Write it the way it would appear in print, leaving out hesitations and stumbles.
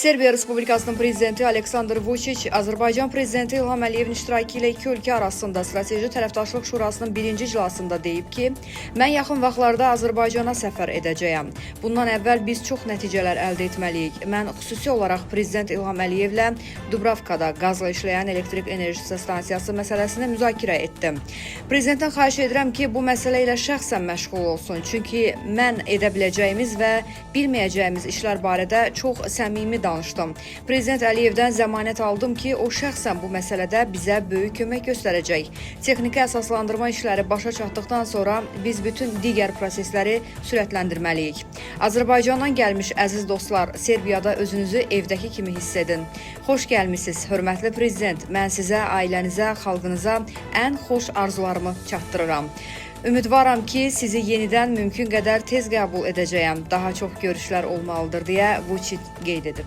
Serbiya Respublikasının prezidenti Aleksandr Vučić, Azərbaycan prezidenti İlham Əliyevin iştirakı ilə iki ölkə arasında Strateji Tərəfdaşlıq Şurasının birinci iclasında deyib ki, mən yaxın vaxtlarda Azərbaycana səfər edəcəyəm. Bundan əvvəl biz çox nəticələr əldə etməliyik. Mən xüsusi olaraq prezident İlham Əliyevlə Dubravkada qazla işləyən elektrik enerjisi stansiyası məsələsini müzakirə etdim. Prezidentdən xahiş edirəm ki, bu məsələ ilə şəxsən məşğul olsun. Çünki mən edə biləcəyimiz və bilməyəcəyimiz işlər barədə çox səmimi danışdım. Prezident Əliyevdən zəmanət aldım ki, o şəxsən bu məsələdə bizə böyük kömək göstərəcək. Texniki əsaslandırma işləri başa çatdıqdan sonra biz bütün digər prosesləri sürətləndirməliyik. Azərbaycandan gəlmiş əziz dostlar, Serbiyada özünüzü evdəki kimi hiss edin. Xoş gəlmisiniz, hörmətli prezident. Mən sizə, ailənizə, xalqınıza ən xoş arzularımı çatdırıram. Ümidvaram ki, sizi yenidən mümkün qədər tez qəbul edəcəyəm. Daha çox görüşlər olmalıdır deyə Vučić qeyd edib.